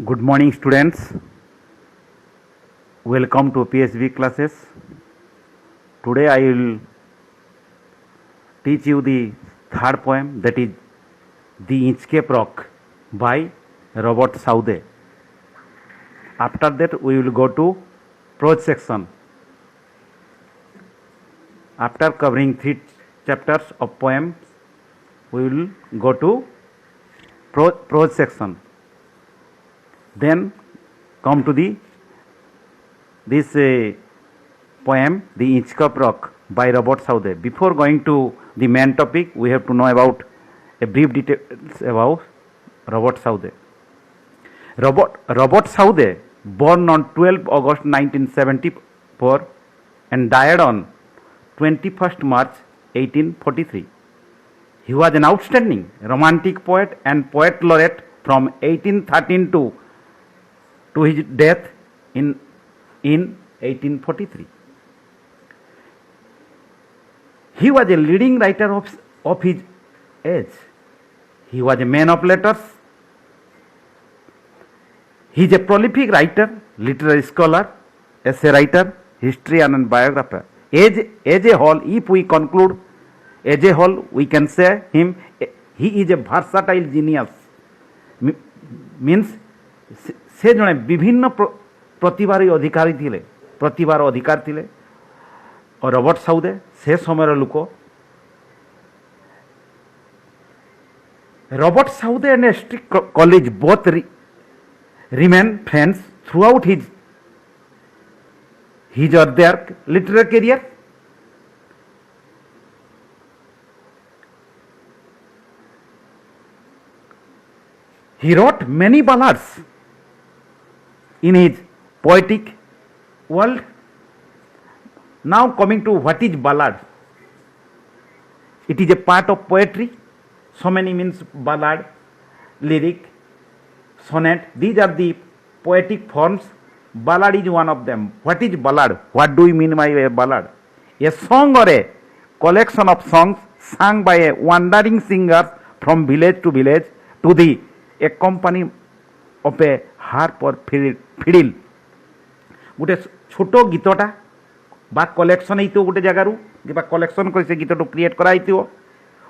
Good morning, students. Welcome to PSB classes. Today I will teach you the third poem, that is The Inchcape Rock by Robert Southey. After that we will go to prose section. After covering 3 chapters of poems, we will go to prose section. Then come to this poem, The Inchcape Rock by Robert Southey. Before going to the main topic, we have to know about a brief details about Robert Southey. Robert Southey, born on 12 August 1974 and died on 21st March 1843. He was an outstanding romantic poet and poet laureate from 1813 to his death in 1843. He was a leading writer of his age. He was a man of letters. He is a prolific writer, literary scholar, essay writer, historian and biographer. As a whole, if we conclude, as a whole, we can say he is a versatile genius. Means से जड़े विभिन्न प्रतिभार अधिकारी थिले, प्रतिभार अधिकार थिले और Robert Southey से समय लोक. रॉबर्ट साउदे एंड स्ट्रिक Coleridge both remain friends throughout his or their literary career. He wrote many ballads in his poetic world. Now coming to what is ballad. It is a part of poetry. So many means ballad, lyric, sonnet. These are the poetic forms. Ballad is one of them. What is ballad? What do you mean by a ballad? A song or a collection of songs sung by a wandering singer from village to village to the accompaniment of a harp or fiddle. गोटे छोट गीतटा बा collection होइतो गोटे जगारू बा collection कर से गीतटा create करा होइतो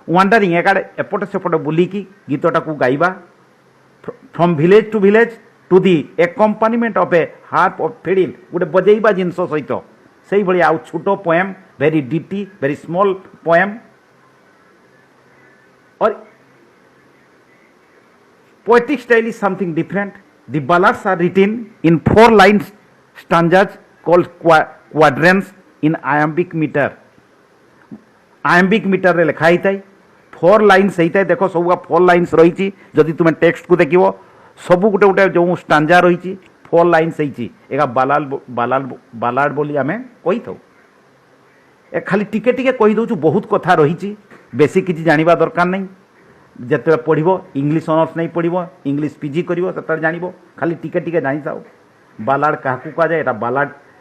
वांडरिंग एपट सेपट बुलिकी गीतटा को गाइबा from village to the accompaniment of a harp of fiddle गोटे बजेबा जिनस सहित से भाई आउ छोट poem very ditty very small poem. और poetic style is something different. The ballads are written in 4 lines stanzas called quatrains in iambic meter. Iambic meter रे लिखा ही थाई 4 lines सही थाई. देखो सब 4 lines रही ची. जदि तुम टेक्स्ट को देखिवो सब गुटे गुटे जो स्टांजा रही ची 4 lines सही ची. एका बालाड बोली आमे कही थाउ. ए खाली टिके टिके कही दउछु बहुत कथा रही ची. बेसी किछि जानिबा दरकार नहीं. जिते पढ़ो इंग्लीश ऑनर्स नहीं पढ़ो इंग्लीश पीजी कर जान खाली टिके टिके जानी था. बालाड क्या कहुए यहाँ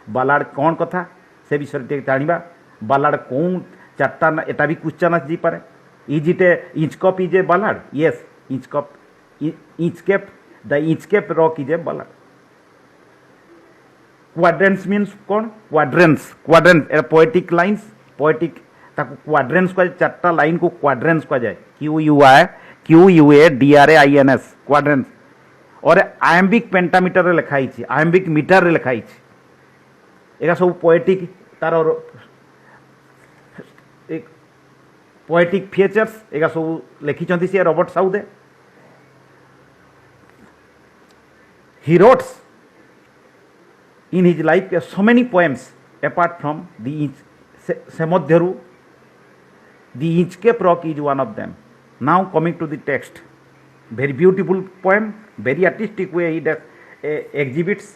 बालाड कौन कथा से विषय जाना. बालाड कौन 4टा एटा भी क्वेश्चन आसपे. Is it a Inchcape is a ballad? Yes, Inchcape the Inchcape rock is a ballad. Quatrains means कौन? Quatrains a poetic lines. Poetic quatrains कह 4टा लाइन को क्वाड्रेंस कह जाए. QUADRAINS quatrains. और आयम्बिक पेंटामीटर लिखाई. आयम्बिक मीटर लिखाई. एरा सब पोएटिक तार एक पोएटिक फीचर्स एगा सब लिखिं सी Robert Southey. He wrote in his life so many poems apart from the से मध्यरु The Inchcape Rock is one of them. Now coming to the text. Very beautiful poem, very artistic way it exhibits.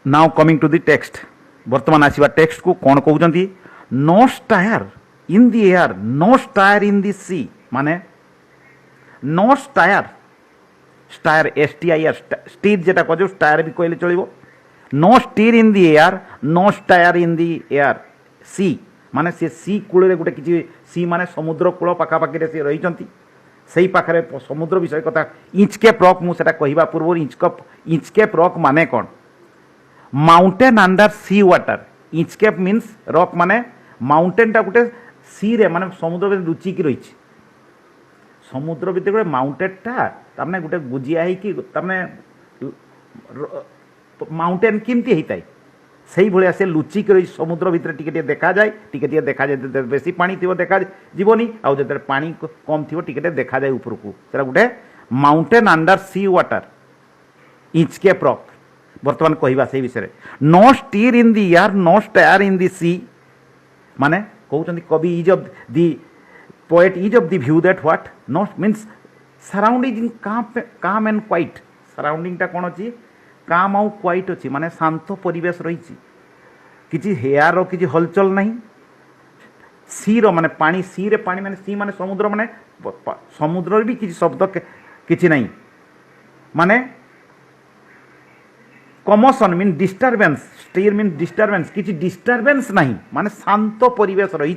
Now coming to the text. वर्तमान आसीबा text को कौन कहउचंती? No star in the air, no star in the sea. माने no star, star STIR, stir जेटा कहजो star भी कहले चलिबो. No stir in the air, no stir in the air. सी माने से सी कूल गोटे किसी सी माने समुद्र कूल पाखापाखि से रही सेई पाखरे समुद्र विषय कथा इंचकेप रॉक मुझे कहवा पूर्व इंचकेप रॉक माने कौन mountain under sea water Inchcape means rock माने माउंटेन टा गोटे सी रे माने समुद्र में लुचिकी रही समुद्र भितर गोटे माउंटेन टा तमने गोटे गुजिया होगी तमने माउंटेन केमती होता है से भाया से लुचिक रही समुद्र भितर टिके देखा जाए टिके देखा जाए बेसी पानी थी देखा जीवनी आउ जो पानी कम थी टिके देखा जाए ऊपर को सेटा गोटे mountain under sea water Inchcape rock बर्तमान कहवा से विषय no stir in the air no stir in the sea माने कहते कवि is of the poet is of the view that what no means surrounding calm and quiet surrounding टा कौन अच्छी काम आउ क्वाइट अच्छी माने शांत परिवेश रही किसी हेयर किसी हलचल नहीं सी रो माने पानी सी रे पानी माने सी माने समुद्र माने समुद्र भी किसी शब्द किसी नहीं माने commotion mean disturbance stir mean disturbance किसी डिस्टर्बेंस नहीं माने शांत परिवेश रही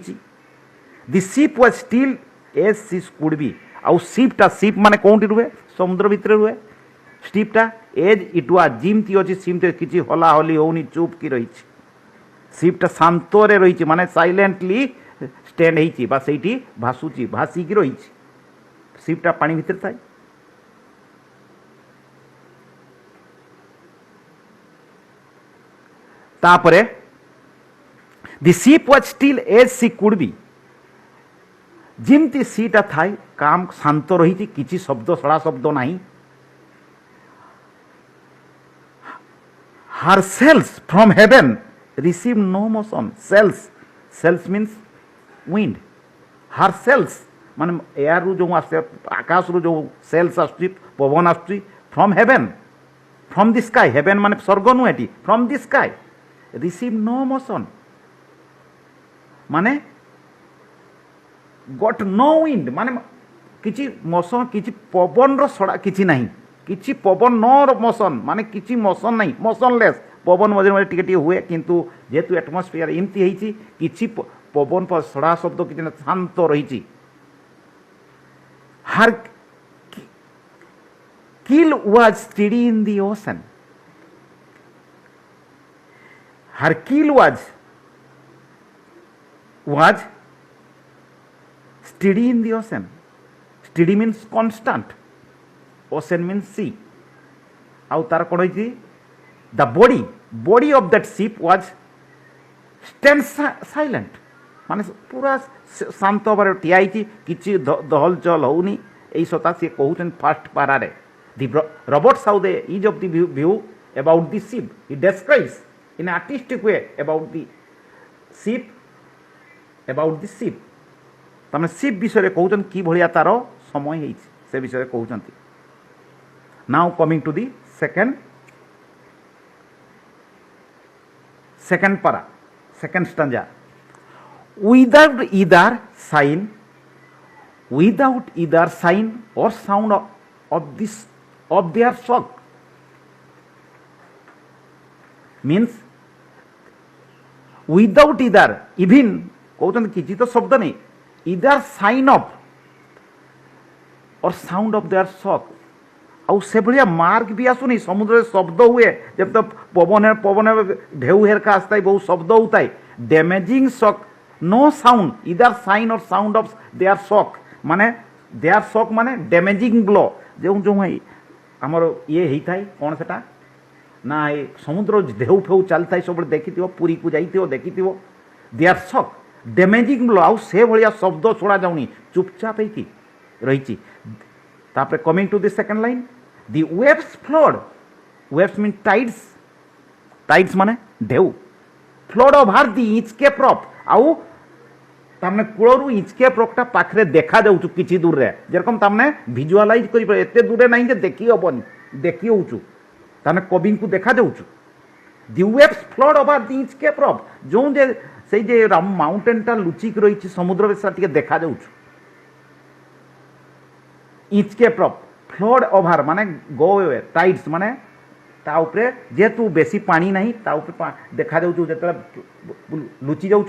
the ship was still as she could be आउ शिपटा शिप माने कौन रुहे समुद्र भितर रुहे शिपटा एज इट वाज जिमती अच्छी सिमती किसी हला हली होनी चुप की रही शिपटा शांत रही माने साइलेंटली स्टैंड होती भासुची भासिकी रही शिपटा पानी भितर थाए तापरे the ship was still as she could be जिमती सीटा थाए काम शांत रही किसी शब्द सड़ा शब्द नहीं her sails from heaven receive no motion sails means wind her sails मान एयर रु जो आस आकाश रु जो सेल्स आस पवन आस from heaven from the sky heaven मान स्वर्ग नुहे from the sky receive no motion माने गट नो विंड माने किसी मोशन किसी पवन रड़ा किसी नहीं किसी पवन नो मोशन माने किसी मोशन नहीं मोशनलेस पवन मझे मझे टिके हुए किंतु जेहेतु एटमोस्फियर एमती किसी पवन पर सड़ा शब्द किसी शांत रही her keel was steady in the ocean her keel was steady in the ocean steady means constant ocean means sea आउ तार कौन होती the body of that ship was stand silent माने पूरा शांत भाव ठिया किसी दहल चल होनी यही सता सी कहते फास्ट पारारे the Robert Southey is of the view about the ship he describes in artistic way about the ship तमें शिप विषय कहते कि भाया तार समय से विषय कहते now coming to the second para second stanza without either sign or sound of their shock means without either even कहते किसी तो शब्द नहीं either sign of or sound of their shock आउ से भाया मार्क भी आसुनी समुद्र शब्द हुए जब तो पवन ढेउ हेरका आसता है बहुत शब्द होता है damaging shock no sound either sign or sound of their shock माने देयर शॉक माने डैमेजिंग ब्लो जो जो आमर ये होता है कौन से ना ये समुद्र ढेउ फेउ चलता है सब देखी पुरी को जाइए देखी देयर शॉक डैमेजिंग ब्लो आउ से भाया शब्द शुणा जाऊनी चुपचाप रही तापर coming to the second line the waves flowed waves mean tides माने ढेउ flowed over the Inchcape rock आउ तमने कूलरू इंचकेप रॉकटा पाखरे देखा जाऊँ किसी दूर रे जेरकम तमने विजुअलाइज कर एते दूर नहीं जे देखी हबनी देखी होचु तमने कवि को देखा जाऊँ दी waves flowed over the Inchcape rock जो जे से जे माउंटेन टा लुचिक रही समुद्र बेसा टिके देखा जाऊँ इंचकेप रॉक फ्लोड ओवर माने गो अवे टाइड्स माने ता उपरे जेतु बेसी पानी नहीं ता उपरे देखा जाऊँ जो लुचि जाऊँ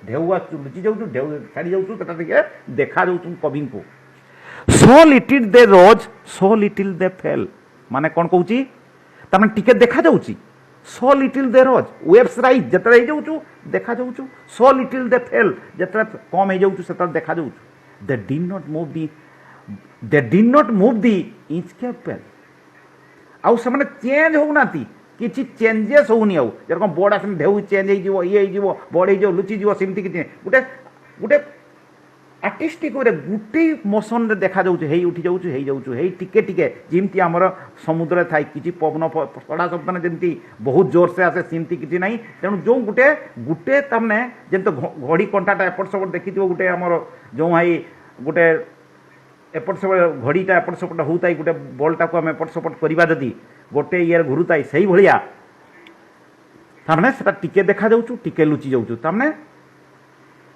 ढेउ लुचि जाऊँ ढेउ छाड़ी जाऊँ टिके देखा जाऊँ कवि को सो लिटिल दे रोज सो लिटिल दे फेल माने कौन कहूँ तार टिके देखा जाऊँ सो लिटिल दे रोज वेब्स राइज जिते हो देखा जाऊँ सो लिटिल दे फेल जिते कम हो जाऊँ से देखा जाऊँ they did not move the inch के पेल आउ से चेंज होना किसी चेंजेस होनी आउ जेरकम बोर्ड आस ढेउ चेंज हो ये बोर्ड हो लुचि सेमती किसी गोटे गोटे आर्टिस्टिक वे गोटे मोशन देखा जाऊँ हे उठी जाऊँ हे जाऊँ हे टिके टिके जमी आमर समुद्र थाए कि पवन सड़ा शब्द जमी बहुत जोर से आसे सेमती किसी ना तेणु जो गोटे गोटे तमें जमी घड़ी कंटाटा एपट सेपट देखी गोटे आमर जो भाई गोटे एपट सेपट घड़ीटा एपट सेपट होता है गोटे बल्टा को आम एपट सेपट करवा जदि गोटे ये घुरुताए से भाया तमें से टिके देखा जाऊँ टिके लुचि जाऊँ तमें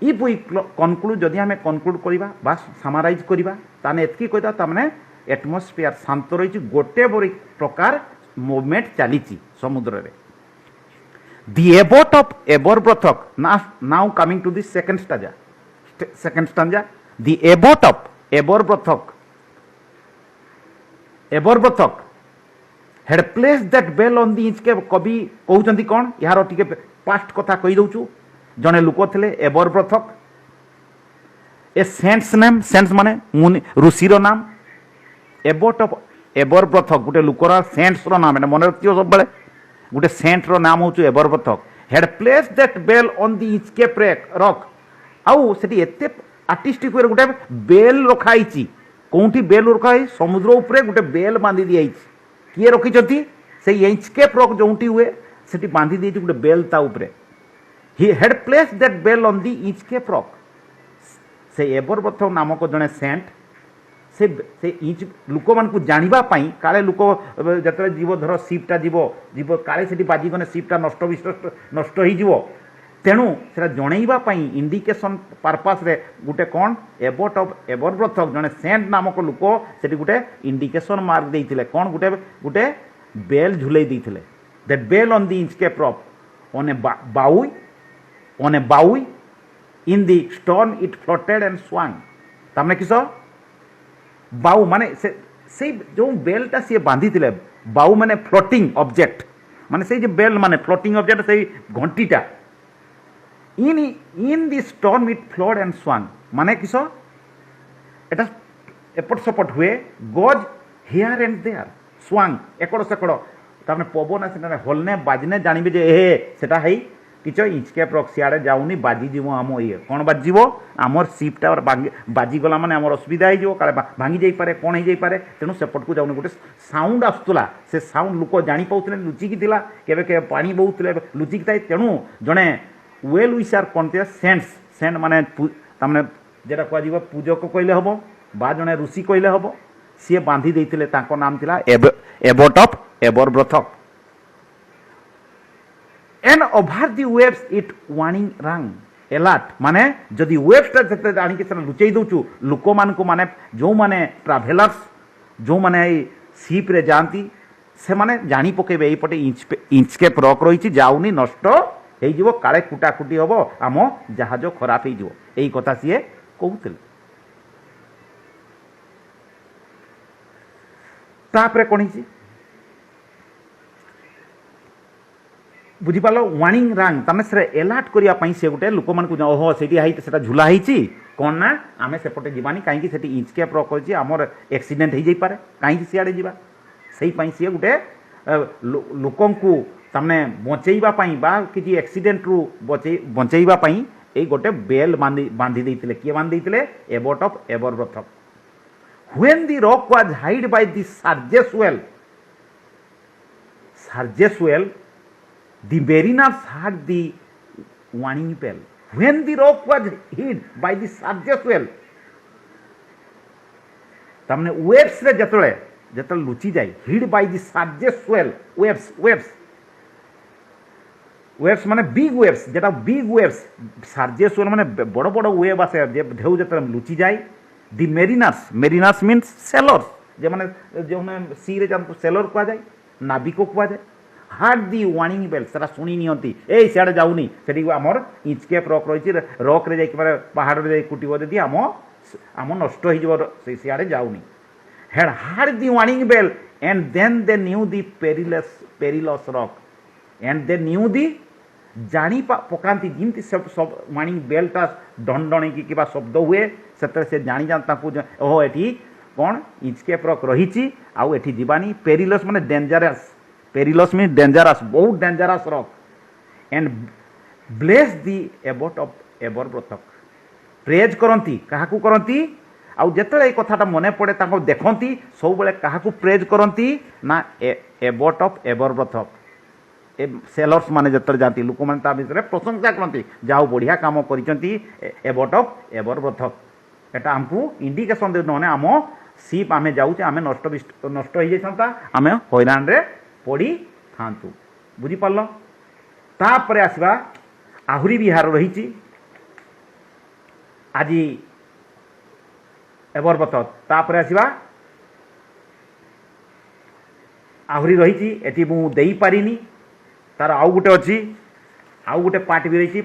इफ वी कनक्लूड जदि आम कनक्लूड करवा बा सामाराइज करवा ताने एतकी कहता तमें एटमोस्फियर शांत रही गोटे प्रकार मूवमेंट चली समुद्र रे the abbot of Aberbrothok now coming to the second stanza the abbot of Aberbrothok had placed that bell on the Inchcape कवि कहते कौन यार टिके पास्ट कथा कही दउछु जड़े लोक थे एबरब्रथक ए सेंट्स नेम सेंट्स माने मुनि ऋषिर नाम एबोट ऑफ एबरब्रथक गोटे लोकर सेंट्स नाम मन रखियो सब बेले गोटे सेंट्र नाम हूँ Aberbrothok had placed that bell on the Inchcape rock आउ से एते आर्टिस्टिक वे गोटे बेल रखाई कौटी बेल रखाई समुद्र उपरे गोटे बेल बांधी दी किए रखी से इंचकेप रॉक जोटी हुए से बांधी दी गोटे बेल ता उपरे he had placed that bell on the inchcape rock से एबरब्रथ नामक जड़े सेंट से इंच लोक मान जाना काले लोक जो जीव धर सीपटा जीव जीव काले से बाजिगने सीपटा नष्ट नष्ट हो तेणु से जनवाई इंडिकेशन पर्पस रे गोटे कौन एबोट ऑफ एबरब्रथ जड़े सेंट नामक लोक से गोटे इंडिकेशन मार्क देते कौन गोटे गोटे बेल झुले देते that bell on the Inchcape rock on a buoy in the storm it floated and swung तमने किस बाउ माने से जो बेलटा सी बांधी थिले बाउ माने फ्लोटिंग ऑब्जेक्ट माने से बेल माने फ्लोटिंग ऑब्जेक्ट से घंटीटा in the storm it floated and swung माने किस एटा एपट सपट हुए गज हियर एंड देयर स्वांग एकड़ सेकड़ तमने पवन आसे हलने बाजने जानबे जे हे सेटा है किच इंचकेप रॉक सियाड़े जाऊनी बाजिज आम ये कौन बाजिज आमर सीपटा बाजिगला मैंने आम असुविधा हो काले भांगी जापे कौन हो जापे तेणु सेपट को जाऊनी गोटे साउंड आसूला से साउंड लोक जापारे लुचिकी के पानी बहुले लुचिकी थाए तेणु जड़े वेल विशार कौन थे सेंट्स सेंट माने तमें जेटा कह पूजक कहले हम बा जड़े ऋषि कहले हम सी बांधी देते नाम थिला abbot of Aberbrothok and over the waves it warning rang alert माने जदि वेव्सटा जते आनिके से लुचई दउचु लोक मान को माने जो माने ट्रैवलर्स जो माने सीप रे जानती से माने जानी पकेबे एई पटे इंचकेप रॉक रही जाउनी नष्ट हेई जीवो काले कुटाकुटी हबो आम जहाज खराब हेई जीवो एई कथा सीए कहउतिल तापरे कोन हिची बुझीपाल वार्निंग रंग तमें से एलार्ट करने से गोटे लोक मान ओहो से झुला होती कौन ना आम सेपटे जीवानी कहीं इंचकेप रॉक अच्छी आमर एक्सीडेंट हो जापे कहीं सियाड़े जावा से सी गोटे लोक तमें बचेवाई कि एक्सीडेंट रु बचेवाई ये गोटे बेल बांधी देते किए बांधी देते abbot of Aberbrothok when the rock was hide by the surge's swell the mariners heard the warning bell when the rock was hid by the surges तमने वेव्स रे जतले जतले लुचि जाए हिड बाय द सर्जेसवेल वेव्स माने big waves जेटा big waves सर्जेसवेल माने बड़ बड़ wave आसे जे ढेउ जतले लुचि जाए the mariners means sellers जे माने जो माने सी रे जम सेलर को जाए नाविको को जाए हार्ड दी वार्निंग बेल से शुणी नियंती ए सियाड़े जाऊनी से आमर इंचकेप रॉक रही रॉक रे जाए पहाड़ रे कुटिब जदि आम आम नष्ट हो सियाड़े जाऊनी had heard the warning bell and then they knew the perilous rock and they knew the जानी पकाती जमी सब वाणी बेलटा डणडण की शब्द हुए से जानी जाता ओहो ये कौन इंचकेप रॉक रही आउ एठी जीवानी पेरिलस माने डेंजरस पेरिलस मीन डेंजरस बहुत dangerous rock and bless the abbot of Aberbrothok praise करती क्या करती आउ जिते ये कथाटा मन पड़े देखती सब बेले क्या प्रेज करती ना एबोट ऑफ एबरब्रत सेलर्स माने जत जाती लोक मैंने विषय प्रशंसा करती जाओ बढ़िया कम कर एबरब्रथ एटा आमको इंडिकेशन दे ना आम सीप आम जाऊे आम नष्ट नष्ट हो जाता आम हैरान रे पड़ी था बुझीपार तापर आसवा आहुरी बिहार रही आज एबरब्रथ तापर आसवा आहुरी रही एटी मुझे पारिनी तार आउ गोटे अच्छी आउ गोटे पार्ट भी रही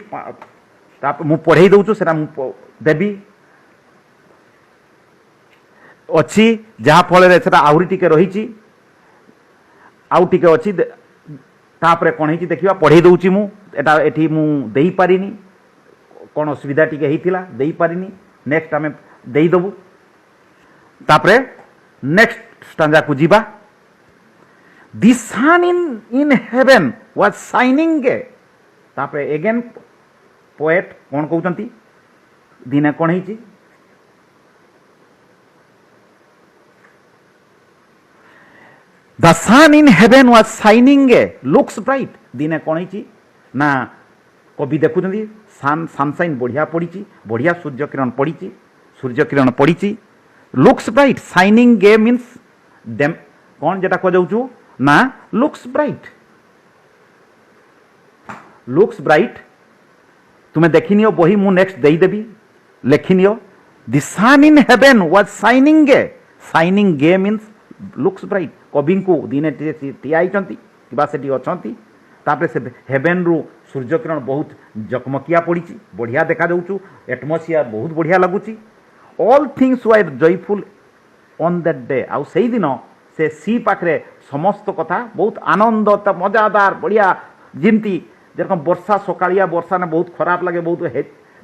मु पढ़े दूँ से देवी अच्छी जहाँफल से आहरी टी रही आउ टे अच्छी तापर कौन है देखा पढ़े दूँ मुझे मुझे पारिनी कौन असुविधा टी होता दे पारिनी नेक्स्ट आम देदेबू तापर नेक्स्ट स्टांजा को जीवा The sun in heaven was shining तापर एगेन पोएट कौन कहते दिने कौन है The sun in heaven was shining looks bright दिने कौन है ना कवि देखुं सनसाइन बढ़िया पड़ी बढ़िया सूर्य किरण पड़ी सूर्य किरण पड़ी looks bright shining gay means dam कौन जेटा कह जाऊँ ना लुक्स ब्राइट तुम्हें देखी नियो बही मु नेक्स्ट देदेवी लिखी नियो the sun in heaven was shining gay means looks bright कवि को दिने ठिया से अच्छा से हेवेन रु सूर्य किरण बहुत जकमकिया पड़ी बढ़िया देखा जाऊँ एटमोस्फियर बहुत बढ़िया लगुच all things were joyful on that day आउ से दिन से सी पाखे समस्त कथा बहुत आनंद मजादार बढ़िया जमती जेरकम वर्षा सकालिया वर्षा ने बहुत खराब लगे बहुत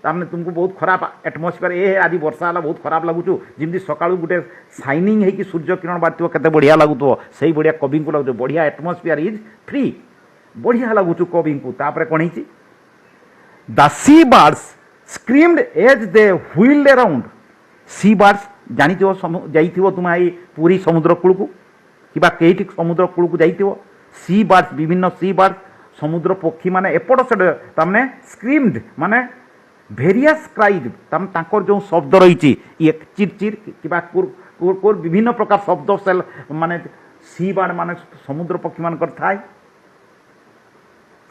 तारने तुमको बहुत खराब एटमोस्फियर ये आज वर्षा है बहुत खराब लगुचु जमी सका गोटे शाइनिंग है कि सूर्य किरण बार केते बढ़िया लगुव से बढ़िया कवि को लगुच बढ़िया एटमोस्फियर इज फ्री बढ़िया लगुचु कवि को तापर कौन है the sea birds screamed as they wheeled around sea birds जानी जाइथिबो तुम आई पूरी समुद्र कूल को कि कई समुद्र कूल को जाइथिबो सी बर्ड्स विभिन्न सी बर्ड्स समुद्र पक्षी माने एपट से तमने स्क्रीम्ड माने भेरियस क्राइड तम जो शब्द रही चिरचिर कि कुर कुर विभिन्न प्रकार शब्द सेल माने सी बर्ड माने समुद्र पक्षी मान थाए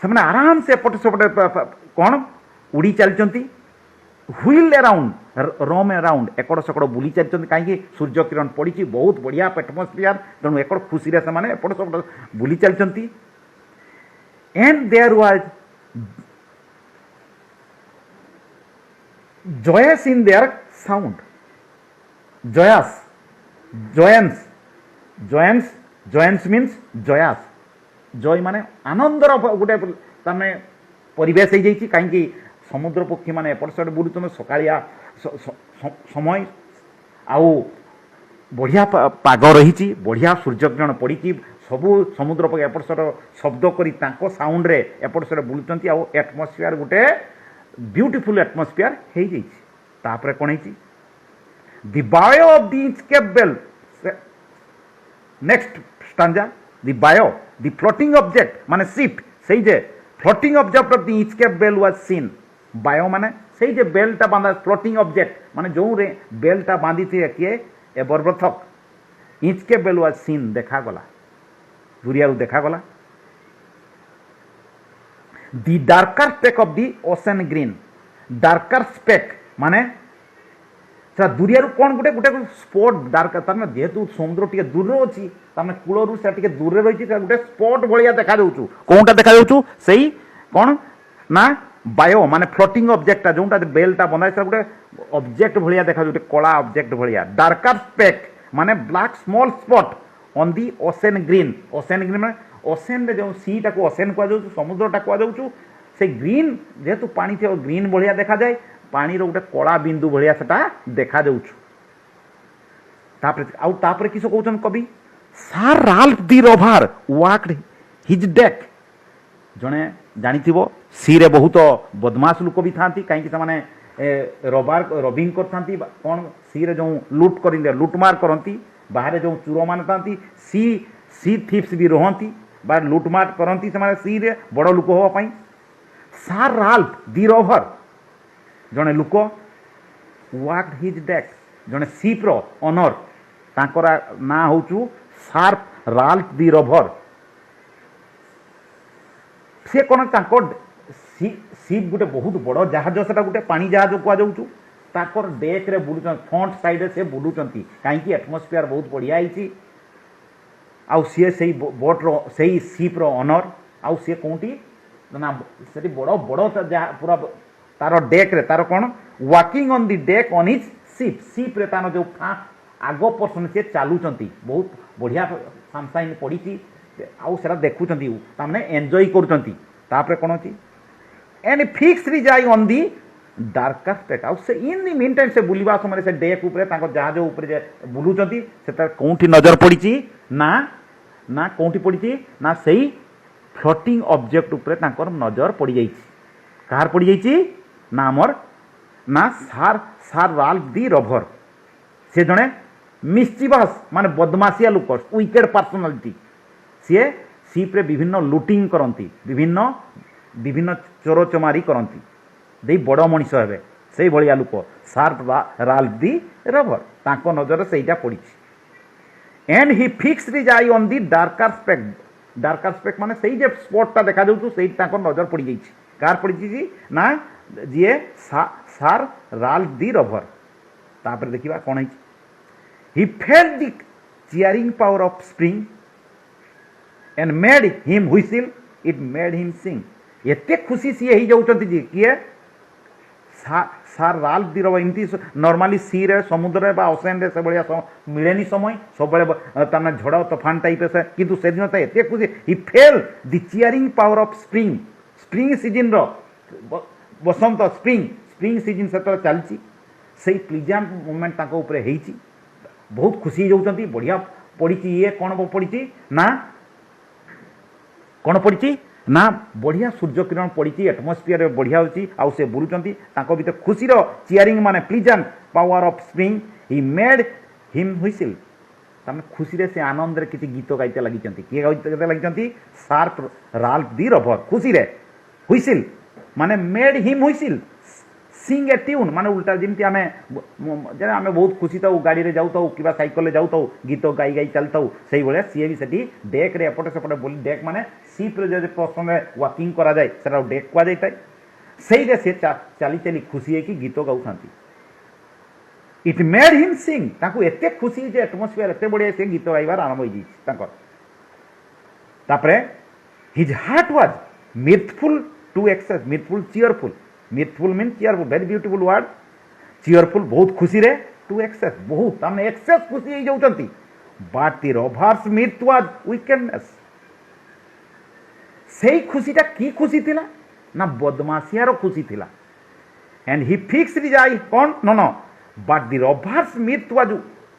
से आराम से एपट सेपटे कौन उड़ी चलती व्हील अराउंड रोम अराउंड एकड़ सेकड़ बुली चलती कहीं सूर्य किरण पड़ी बहुत बढ़िया एटमोस्फियर तेणु एकड़ खुशी से एपट सेपट बुली चलती and there was Joyce in their sound Joyce जॉयंस जॉयंस जॉयंस means Joyce Joy माने आनंदर गोटे तमें परिवेश हो जाइए कहीं समुद्र पक्षी मैंने एपट सेपट बुलूँ सकालिया समय आउ बढ़िया पाग रही बढ़िया सूर्य किरण पड़ी सबू समुद्र पक्षी एपट सेपट शब्द कर साउंड रे एपट सेपट बुलूँ आउ एटमोस्फियर गोटे ब्यूटीफुल एटमोस्फियर हो जापर कौन है the buoy of the Inchcape bell next stanza the buoy the floating object माने शिप से जे floating object of the Inchcape bell was seen buoy माने से जे बेलटा बांधा फ्लोटिंग ऑब्जेक्ट माने जो रे बेलटा बांधी थी किए Aberbrothok Inchcape bell was seen देखा गला दुरिया देखा गला the darker speck of the ocean green darker speck माने दुरिया कौन गोटे गोटे स्पॉट डार्क तार जेहेतु समुद्र टे दूर अच्छी तार कूलू से दूर रही गोटे स्पॉट भाया देखा कौनटा देखा से कौन ना बायो माने फ्लोटिंग ऑब्जेक्ट जोटा बेलटा बंधा है गोटे ऑब्जेक्ट भाया देखा गोटे कला ऑब्जेक्ट भाया डार्कर स्पेक माने black small spot on the ocean green माने ओसेन रे जो सीटा को ओसेन कह जाऊ समुद्रटा कह जाऊ से ग्रीन जेहेतु पानी थे ग्रीन भाया देखा जाए पानी रो गोटे कला बिंदु भाया सेटा देखा जाउछु तापर किस कहउछन कवि सर राल्फ दी रोभार वाक्ड हिज डेक जड़े जानिथिबो सी रे बहुत बदमाश लोक भी थांती कहीं से रबार रबिंग करथांती कौन सी रे जो लुटमार करती बाहर जो चूर मान था सी थीप्स भी रहती बा लुटमार करती से सी रे बड़ लोक होवाई सर राल्फ दी रोभर जड़े लोक वाक्ड हिज डेक जड़े सीप रो ऑनर तांकर ना हूँ सर राल्फ दी रोभर से कौन सीप गोटे बहुत बड़ जहाज से गोटे पानी जहाज कहुचु ताकर डेक रे बुलुचन फ्रंट साइड से बुलुचंती कहीं एटमोस्फियर बहुत बढ़िया होती आउ सी से बोट रो से सीप रो ऑनर आउ सी कौटी ना से बड़ बड़ पूरा तार डेक रे तार कौन walking on the deck on his सीप रे तार जो आग पर्सन से चलुंट बहुत बढ़िया सनसाइन पड़ी आउ से देखुं ताने एंजॉय कर कौन अच्छी एंड फिक्स जाई ऑन दी डार्कर स्पेक आउ से इन दी मीन टाइम से बुलवा समय से डेक उपरे जहाज उपरे बुलुंट से कौटी नजर पड़ी ना ना कौटी पड़ी ना सही फ्लोटिंग ऑब्जेक्ट उपरे नजर पड़ जाइए कहार पड़ जाइए ना आमर ना सार राल्फ दी रोभर से जड़े मिस्चिवस माने बदमाशिया लोक विकेड पर्सनालिटी सी सीप्रे विभिन्न लुटिंग करती विभिन्न चोर चमारी करती दे बड़ मनीष हे से भाया लोक सार राल्फ दी रोभर तांको नजर से पड़ी एंड ही फिक्स जाई ऑन दी डार्कर स्पेक माने से स्पॉटा देखा जाऊँ से नजर पड़ जाइए कार पड़ी ना जी सार राल्फ दी रोभर तापर देखा कौन है he felt the cheering power of spring and made him whistle it made him sing एते खुशी सी ही जाउछंती जी किए सार राल्फ दी रोभर इमती नॉर्मली सी रे समुद्र रे बा ओसेन रे से बलिया मिलेनी समय सब बळे ताना झड़ तूफान टाइप से किंतु से दिन एते खुशी he fell the cheering power of spring season रो बसंत स्प्रिंग सीजन से तो चलती से प्लीजेंट मोमेंट ताको ऊपर हेची बहुत खुशी जाउछंती बढ़िया पड़ी ये कौन पड़ी ना कौन पड़ी ना बढ़िया सूर्य किरण पड़ी एटमोस्फियर बढ़िया होची आउ से बुलुचंती ताको भीतर खुशी रो चियरिंग माने pleasant power of spring he made him whistle तमें खुशी रे से आनंद रे किसी गीत गाइते लगी किए गाइते लगी सार्प राल्फ दी रोभर खुशी रे हुइसिल माने मेड हिम हुइसिल सिंग ए ट्यून माने उल्टा जमी आम आम बहुत खुशी था गाड़ी रे जाऊ कि साइकल जाऊ गीत गाई गाई चलता से भाया सी भी से डेक रे एपटे सेपटे बोली डेक माने सीप रे पर्सन वाकिंग करा जाए से डेक कह जाए से चली चली खुशी है कि गीत गाँव इट मेड हिम सिंग ताकू एते खुशी जे एटमोस्फियर एते बढ़िया से गीत गाइबार आरंभ हो जापर his heart was mirthful to excess mirthful mean cheerful very beautiful word cheerful बहुत खुशी रे टू एक्सेस बहुत ताने एक्सेस खुशी हो जाउछंती but the rover's mirth was वीकेडनेस सेही खुशीटा की खुशी थिला ना बदमाशियार खुशी थिला एंड ही फिक्स्ड जाई कौन नो but the rover's mirth was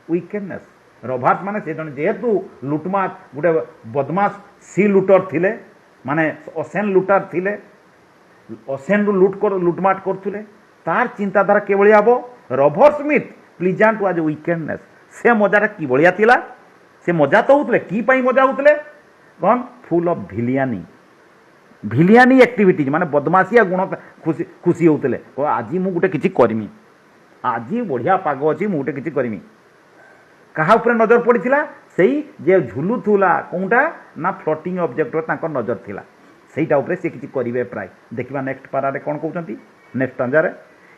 wickedness rovers माने से जन जेहेतु लुटमार गोटे बदमाश सी लुटर थिले माने ओसेन लुटर थिले ओसेन रु लुटमाट करथुले तार चिंताधारा के भलिया हबो रोभर स्मिथ प्लीजेंट वाज वीकेडनेस से मजाटा कि भलिया थिला से मजा तो होतले कि पई मजा होतले कौन फुल ऑफ भिलियानी एक्टिविटीज माने बदमाशिया गुण खुशी खुशी होतले आज मु गुटे किछि करमी आज बढ़िया पाग अछि मु गुटे किछि करमी कहा ऊपर नजर पड़ीथिला सेई जे झुलुथुला कोंटा ना फ्लोटिंग ऑब्जेक्ट रो तांकर नजर थिला सेटा ऊपर से किछि करिवे प्राय देखिबा नेक्स्ट पारा रे कोन कहउचंती नेक्स्ट स्टांजा रे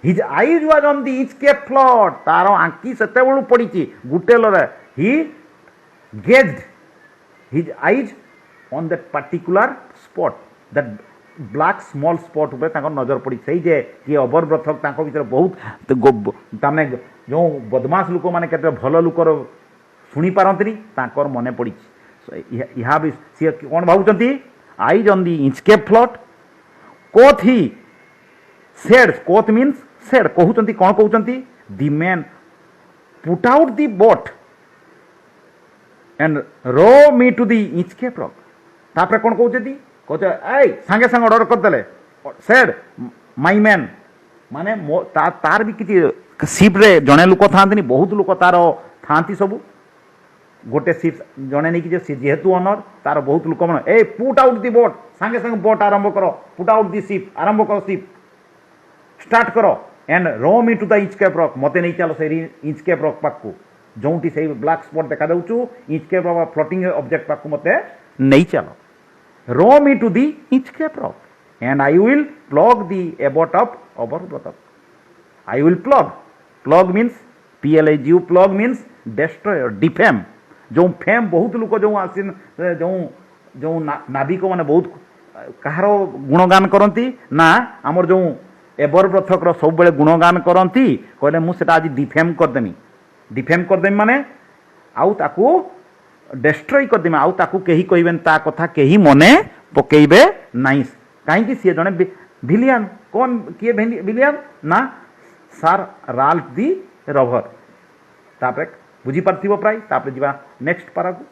his eyes was on the Inchcape float तार आंकी सेते बळु पड़ीची गुटेल रे he gazed his eyes on that particular spot that black small spot उपर नजर पड़ी से जे किए अबरव्रथक भर बहुत तमें जो बदमाश लोक मैंने के भल लोकर शुणी पारती मन पड़ी यहाँ भी सी कौन भावुं eyes on the Inchcape float quoth he said quoth means said कहते कौन कहते the man put out the boat and row me to the Inchcape rock तापर कौन कहते कहते ऐ सांगे सांगे ऑर्डर करदे सेड माई मैन माने तार भी किसी सिप रे जड़े लोक था बहुत लोक तार था सब गोटे सिप जड़े नहीं जेहेतु ऑनर तार बहुत लोक मन ए पुट आउट दी बोट सांगे सांगे बोट आरंभ कर पुट आउट दी सिप आरंभ कर सिप स्टार्ट कर and row me to the Inchcape rock मते नहीं चलो से इंचकेप रॉक पाक जो से ब्लैक स्पॉट देखा दूँ इंचकेप रॉक फ्लोटिंग ऑब्जेक्ट पाक मते नहीं चलो row me to the Inchcape rock and I will plague the abbot of Aberbrothok I will plague means PLAG plague means destroy defame जो फेम बहुत लोग जो आसीन जो जो नाविक मैंने बहुत कहार गुणगान करती ना आमर जो एबरव्रथक सब बेले गुणगान करती कहले मुझे आज डिफेम करदेमी माने आउ ताकू डेस्ट्रॉय करदेमी आउ ताकू केही कहबेन ता कथा केही मने पकेइबे नाइस कहीं सी जड़े विलियन कौन किए विलियन ना सार राल्फ दी रवर तापर बुझी पार्थिव प्राय तापर जीवा नेक्स्ट पारा को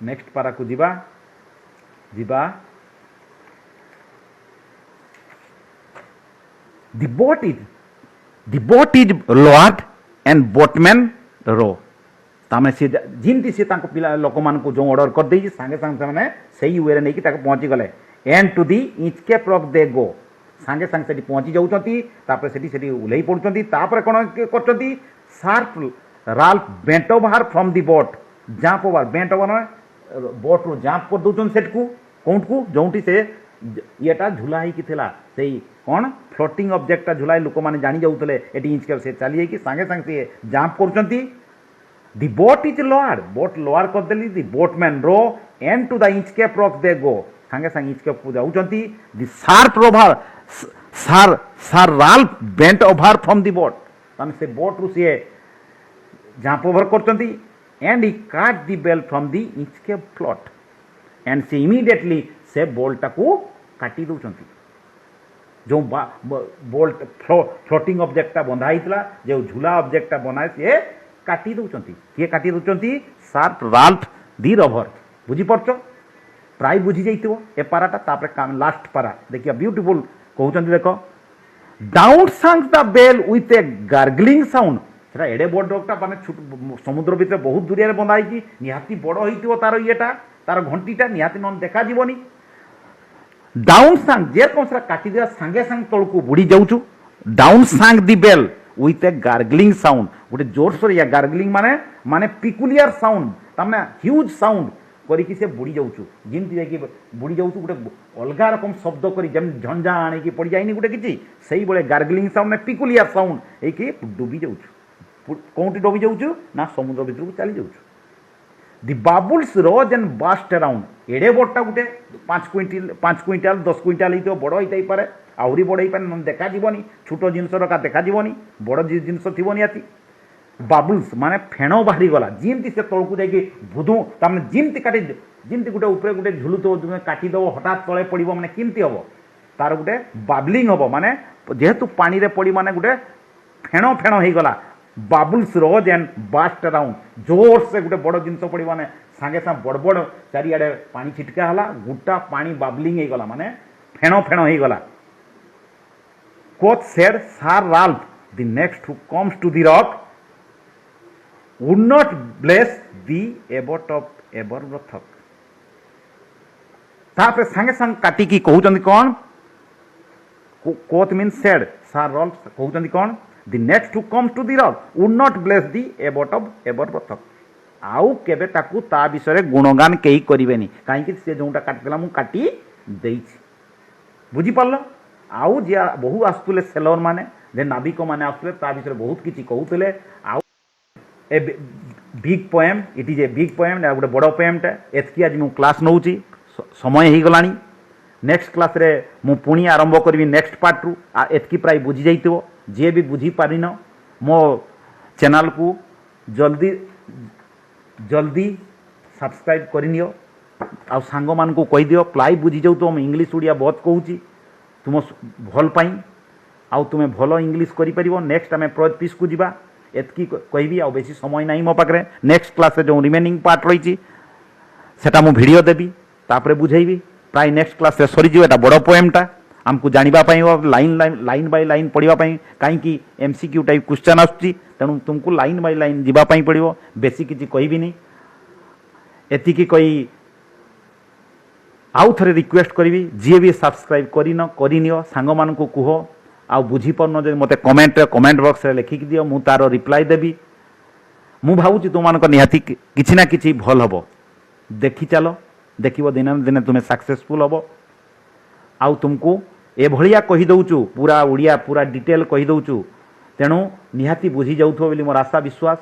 नेक्स्ट पारा को जीवा जीवा the boat is lowered and boatman row तामे सी जिनती सी पिला लोक मान को जो ऑर्डर कर दे सांगे सांगे मैंने सही वे नहीं पहुंची गले and to the Inchcape rock they go सांगे सांगे से पहुंची जाऊँच से ओह्ल पड़ुंट तापर कौन कर sir Ralph bent over from the boat jump over bent over boat रू जंप कर दौन सेट को कौट को जो से येटा झुला ही कौन फ्लोटिंग ऑब्जेक्टा झुलाई लोक मैंने जानी जाऊे ये इंचकेप से चली सांगे सांगे सी जंप कर दी boat is lower boat lower करदेली the boatman row and to the Inchcape rock they go सांगे सांगे इंचकेप को जाऊँगी the sharp Rover sir Ralph bent over from the boat तमें से बोट रु सी जंप ओवर कर and he cut the bell from the Inchcape float and से इमिडिएटली से बोल्टा को काटी दौरान जो बोल्ट फ्लोटिंग ऑब्जेक्टा बंधा होता जो झूला ऑब्जेक्टा बनाए सी काटी दौरान किए काटी दौरान सार्प राल्फ दी रवर बुझीपार प्राय बुझी जाइए ए पाराटा तापर लास्ट पारा देखिए ब्यूटीफुल कहते देख down sank the bell with a gurgling sound सेटा एडे बड़ डगटा माने समुद्र भितर बहुत दूरिया बंधाई निहाती बड़ हो तार येटा तार घंटीटा निहाती न देखा जीवनी डाउन सांग जे कौन से काटी दिया सांगे सांग तल को बुड़ी जाऊँ down sank the bell with a gurgling sound गोटे जोरसोर या गार्गलिंग माने माने पिकुलियर साउंड तमें ह्यूज साउंड करिकी से बुड़ी जाऊँ जमी जाकि बुड़ी जाऊँ गोटे अलग रकम शब्द कर झंझा आने पड़ जाए गोटे किसी से भाई गार्गलिंग साउंड ना पिकुलियर साउंड ये डुबी जाऊँ कौटी डुबी जाऊँ ना समुद्र भितर को चली जाऊँ दी बाबुल्स रोज एंड बास्ट अराउंड एड़े बड़टा गोटे 5 क्विंटाल 10 क्विंटाल हो बड़ होता पारे आहरी बड़ हो पारे देखा जीवनी छोट जिनस रखा देखा जीवनी बड़ जिनस थी निहाती बाबुल्स माने फेण बाहरी गला जमी से तौक जाकि भुदु तमें जमी काटी जमी गोटे ऊपर गोटे झुलुथ तुम काटिदेव हठात तले पड़ मैंने केमती हम तार गोटे बाबलिंग हम माने जेहेतु पानी रे पड़ी माने गोटे फेण फेण हो गला बाबुल्स रोज एंड बास्ट अराउंड जोर से गोटे बड़ जिनस पड़ माने सांगे सांगे बड़ बड़ चारिआडे पानी छिटका है गोटा पानी बाबलिंग हो गला माने फेण फेण हो गला quoth said sir Ralph the next who comes to the rock would not bless the abbot of Aberbrothok तापर संगे संग काटी की कहउचंदी कौन quoth mean said sir Ralph कहउचंदी कौन the next who comes to the rock would not bless the abbot of Aberbrothok आउ केबे ताकू ता विषय गुणगान केही करिवेनी काहे से जोटा काटिला मु काटी देइछि बुझी पारलो आउ जे बहु आसुले सेलर माने जे नाविक माने आसुले ता विषय बहुत किछि कहउतले आउ big poem it is a big poem गोटे बड़ पोएमटा एतकी आज मु क्लास नौ समय हो गलानी नेक्स्ट क्लास रे मु पुणी आरंभ करी नेक्स्ट पार्ट रु एतकी प्राय बुझी जाइथिबो जे भी बुझी पारिन मो चैनल को जल्दी जल्दी सब्सक्राइब करनियो आ सांग मान को कहि दियो प्लाई बुझी जाऊ तो इंग्लिश उड़िया बहुत कहूँ तुम भल पाई आउ तुम्हें भल इंग्लिश करि परिबो नेक्स्ट आमे प्रैक्टिस को जिबा एतकी कहबी आ बेसी समय नहीं मो पाखरे नेक्स्ट क्लास रे जो रिमेनिंग पार्ट रही सेटा मु वीडियो देबी तापरे बुझेबी प्राय नेक्स्ट क्लास रे सरी जिवो एटा बड़ पोएमटा आमको जानिबा पई लाइन लाइन बाय लाइन पढ़िबा पई काईकि एमसीक्यू टाइप क्वेश्चन आसुची तेणु तुमको लाइन बाय लाइन जिबा पई पड़िबो बेसी किछि कहबी नहीं एतिकी कही आउ थे रिक्वेस्ट करी जी भी सब्सक्राइब करनियो सांग मान को कह आ बुझीपारन जो मत कमेंट बॉक्स रे लिखिक दियो मु तार रिप्लाई देवी मु भावुची तुम मान निहाती किछि ना किछि भल हबो देखी चलो देखिबो दिन दिन तुम्हें सक्सेसफुल हबो आउ तुमको ए भलिया कहि दउचु पूरा उड़िया पूरा डिटेल कहि दउचु तेणु निहाती बुझी जाउथो बोली मोर आशा विश्वास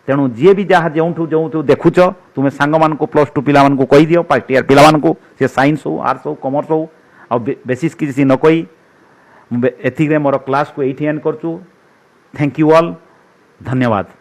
तेणु जी भी जहाँ जो जो देखुच तुम्हें सांग मान को +2 पिला मान को कहि दियो फर्स्ट ईयर पिला मान को से साइंस हो आर्ट्स हो कॉमर्स हो आ बेसिस किसी न कही एथिक मोर क्लास को एठी एंड करचु थैंक यू ऑल धन्यवाद।